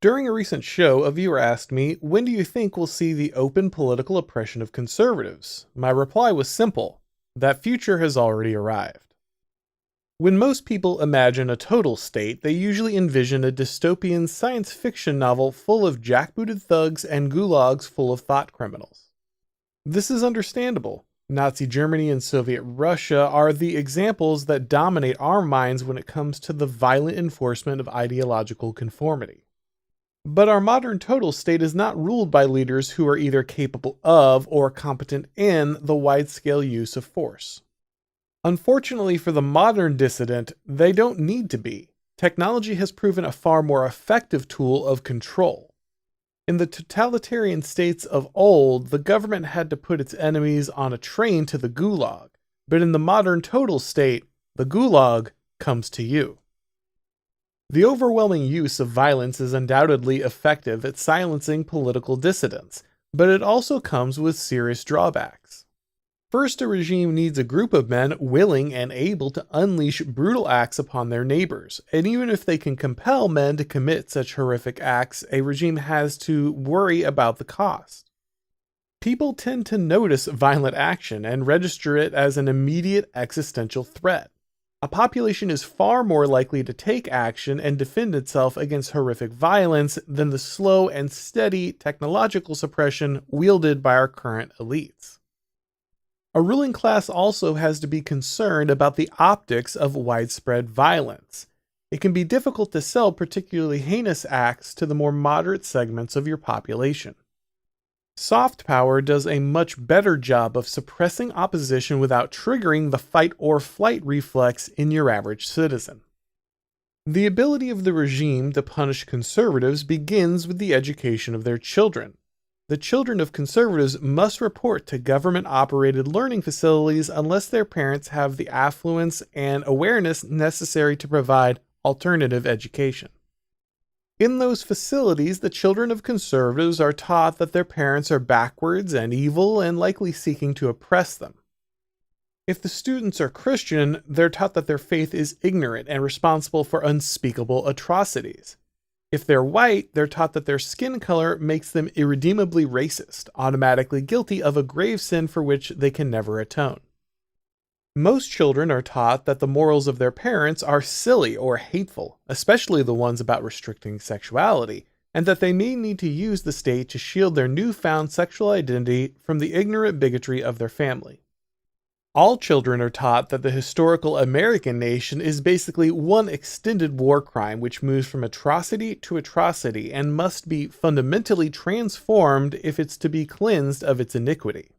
During a recent show, a viewer asked me, when do you think we'll see the open political oppression of conservatives? My reply was simple: that future has already arrived. When most people imagine a total state, they usually envision a dystopian science fiction novel full of jackbooted thugs and gulags full of thought criminals. This is understandable. Nazi Germany and Soviet Russia are the examples that dominate our minds when it comes to the violent enforcement of ideological conformity. But our modern total state is not ruled by leaders who are either capable of or competent in the wide-scale use of force. Unfortunately for the modern dissident, they don't need to be. Technology has proven a far more effective tool of control. In the totalitarian states of old, the government had to put its enemies on a train to the gulag, but in the modern total state, the gulag comes to you. The overwhelming use of violence is undoubtedly effective at silencing political dissidents, but it also comes with serious drawbacks. First, a regime needs a group of men willing and able to unleash brutal acts upon their neighbors, and even if they can compel men to commit such horrific acts, a regime has to worry about the cost. People tend to notice violent action and register it as an immediate existential threat. A population is far more likely to take action and defend itself against horrific violence than the slow and steady technological suppression wielded by our current elites. A ruling class also has to be concerned about the optics of widespread violence. It can be difficult to sell particularly heinous acts to the more moderate segments of your population. Soft power does a much better job of suppressing opposition without triggering the fight or flight reflex in your average citizen. The ability of the regime to punish conservatives begins with the education of their children. The children of conservatives must report to government-operated learning facilities unless their parents have the affluence and awareness necessary to provide alternative education. In those facilities, the children of conservatives are taught that their parents are backwards and evil and likely seeking to oppress them. If the students are Christian, they're taught that their faith is ignorant and responsible for unspeakable atrocities. If they're white, they're taught that their skin color makes them irredeemably racist, automatically guilty of a grave sin for which they can never atone. Most children are taught that the morals of their parents are silly or hateful, especially the ones about restricting sexuality, and that they may need to use the state to shield their newfound sexual identity from the ignorant bigotry of their family. All children are taught that the historical American nation is basically one extended war crime which moves from atrocity to atrocity and must be fundamentally transformed if it's to be cleansed of its iniquity.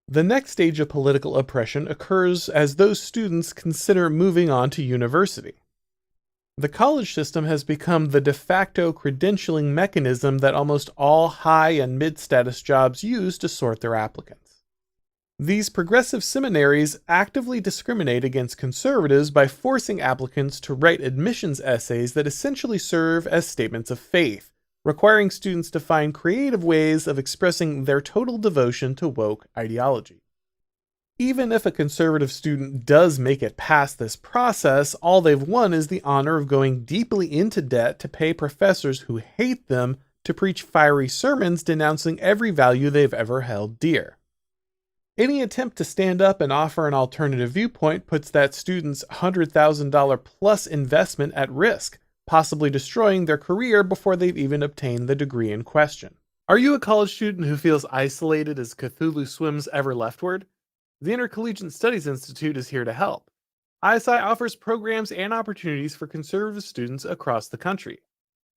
The next stage of political oppression occurs as those students consider moving on to university. The college system has become the de facto credentialing mechanism that almost all high and mid-status jobs use to sort their applicants. These progressive seminaries actively discriminate against conservatives by forcing applicants to write admissions essays that essentially serve as statements of faith, requiring students to find creative ways of expressing their total devotion to woke ideology. Even if a conservative student does make it past this process, all they've won is the honor of going deeply into debt to pay professors who hate them to preach fiery sermons denouncing every value they've ever held dear. Any attempt to stand up and offer an alternative viewpoint puts that student's $100,000 plus investment at risk, possibly destroying their career before they've even obtained the degree in question. Are you a college student who feels isolated as Cthulhu swims ever leftward? The Intercollegiate Studies Institute is here to help. ISI offers programs and opportunities for conservative students across the country.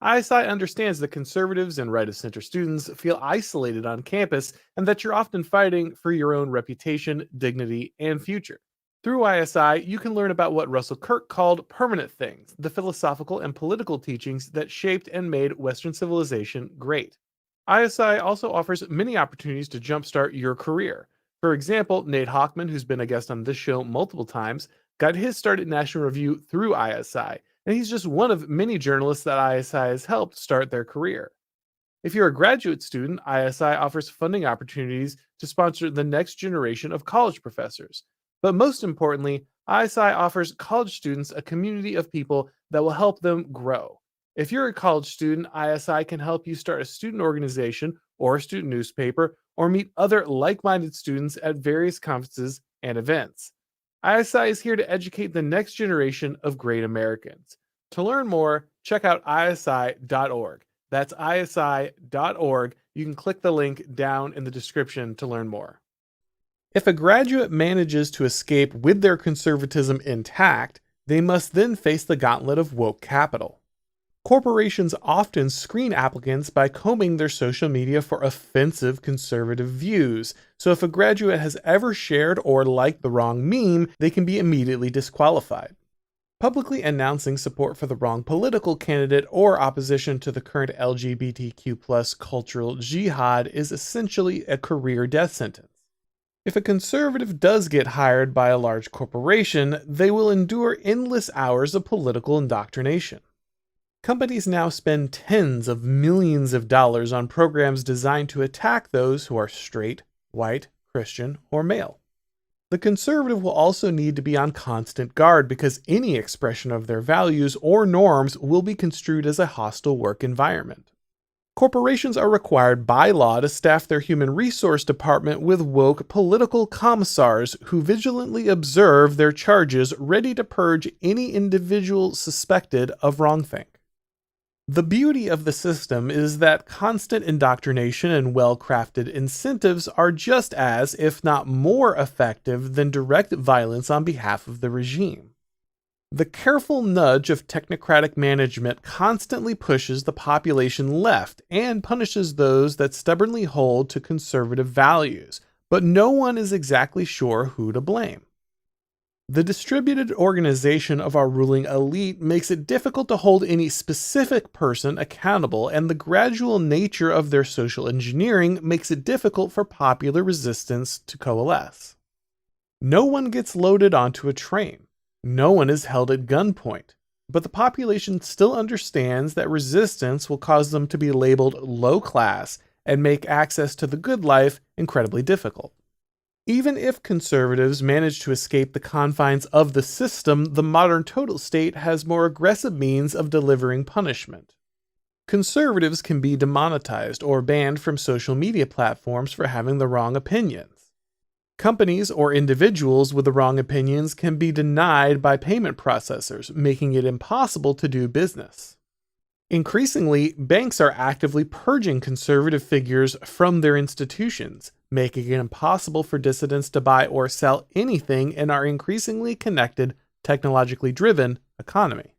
ISI understands that conservatives and right-of-center students feel isolated on campus and that you're often fighting for your own reputation, dignity, and future. Through ISI, you can learn about what Russell Kirk called permanent things, the philosophical and political teachings that shaped and made Western civilization great. ISI also offers many opportunities to jumpstart your career. For example, Nate Hochman, who's been a guest on this show multiple times, got his start at National Review through ISI, and he's just one of many journalists that ISI has helped start their career. If you're a graduate student, ISI offers funding opportunities to sponsor the next generation of college professors. But most importantly, ISI offers college students a community of people that will help them grow. If you're a college student, ISI can help you start a student organization or a student newspaper or meet other like minded students at various conferences and events. ISI is here to educate the next generation of great Americans. To learn more, check out isi.org. That's isi.org. You can click the link down in the description to learn more. If a graduate manages to escape with their conservatism intact, they must then face the gauntlet of woke capital. Corporations often screen applicants by combing their social media for offensive conservative views, so if a graduate has ever shared or liked the wrong meme, they can be immediately disqualified. Publicly announcing support for the wrong political candidate or opposition to the current LGBTQ+ cultural jihad is essentially a career death sentence. If a conservative does get hired by a large corporation, they will endure endless hours of political indoctrination. Companies now spend tens of millions of dollars on programs designed to attack those who are straight, white, Christian, or male. The conservative will also need to be on constant guard because any expression of their values or norms will be construed as a hostile work environment. Corporations are required by law to staff their human resource department with woke political commissars who vigilantly observe their charges, ready to purge any individual suspected of wrongthink. The beauty of the system is that constant indoctrination and well-crafted incentives are just as, if not more effective than direct violence on behalf of the regime. The careful nudge of technocratic management constantly pushes the population left and punishes those that stubbornly hold to conservative values, but no one is exactly sure who to blame. The distributed organization of our ruling elite makes it difficult to hold any specific person accountable, and the gradual nature of their social engineering makes it difficult for popular resistance to coalesce. No one gets loaded onto a train. No one is held at gunpoint, but the population still understands that resistance will cause them to be labeled low class and make access to the good life incredibly difficult. Even if conservatives manage to escape the confines of the system, the modern total state has more aggressive means of delivering punishment. Conservatives can be demonetized or banned from social media platforms for having the wrong opinions. Companies or individuals with the wrong opinions can be denied by payment processors, making it impossible to do business. Increasingly, banks are actively purging conservative figures from their institutions, making it impossible for dissidents to buy or sell anything in our increasingly connected, technologically driven economy.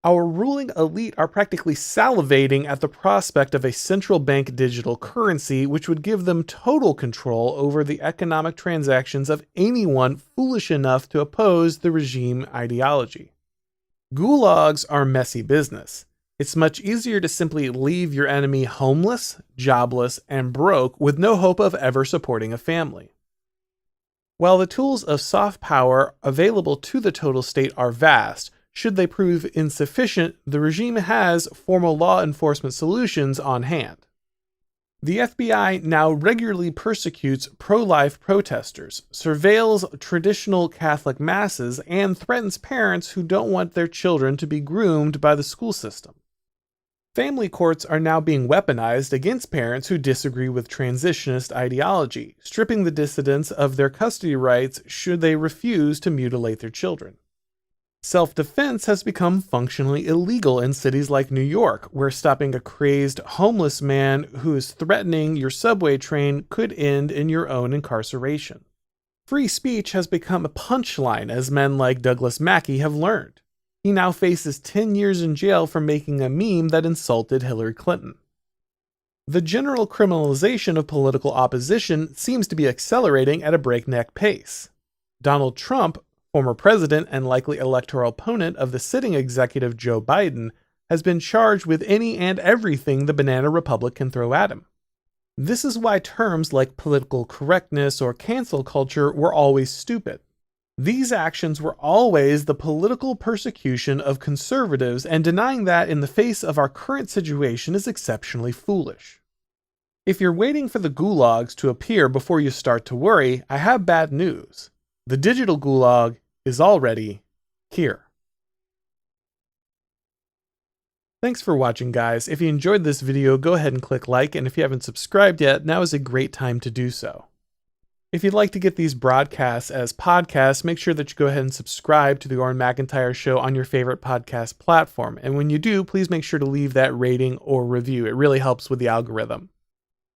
Our ruling elite are practically salivating at the prospect of a central bank digital currency which would give them total control over the economic transactions of anyone foolish enough to oppose the regime ideology. Gulags are messy business. It's much easier to simply leave your enemy homeless, jobless, and broke with no hope of ever supporting a family. While the tools of soft power available to the total state are vast, should they prove insufficient, the regime has formal law enforcement solutions on hand. The FBI now regularly persecutes pro-life protesters, surveils traditional Catholic masses, and threatens parents who don't want their children to be groomed by the school system. Family courts are now being weaponized against parents who disagree with transitionist ideology, stripping the dissidents of their custody rights should they refuse to mutilate their children. Self-defense has become functionally illegal in cities like New York, where stopping a crazed homeless man who is threatening your subway train could end in your own incarceration. Free speech has become a punchline, as men like Douglas Mackey have learned. He now faces 10 years in jail for making a meme that insulted Hillary Clinton. The general criminalization of political opposition seems to be accelerating at a breakneck pace. Donald Trump, former president and likely electoral opponent of the sitting executive Joe Biden, has been charged with any and everything the banana republic can throw at him. This is why terms like political correctness or cancel culture were always stupid. These actions were always the political persecution of conservatives, and denying that in the face of our current situation is exceptionally foolish. If you're waiting for the gulags to appear before you start to worry, I have bad news. The digital gulag is already here. Thanks for watching, guys. If you enjoyed this video, go ahead and click like, and if you haven't subscribed yet, now is a great time to do so. If you'd like to get these broadcasts as podcasts, make sure that you go ahead and subscribe to the Auron MacIntyre Show on your favorite podcast platform. And when you do, please make sure to leave that rating or review. It really helps with the algorithm.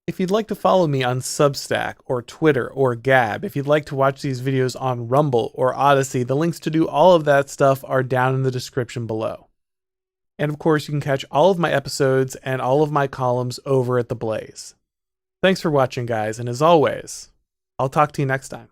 If you'd like to follow me on Substack or Twitter or Gab, if you'd like to watch these videos on Rumble or Odyssey, the links to do all of that stuff are down in the description below. And of course, you can catch all of my episodes and all of my columns over at The Blaze. Thanks for watching, guys, and as always, I'll talk to you next time.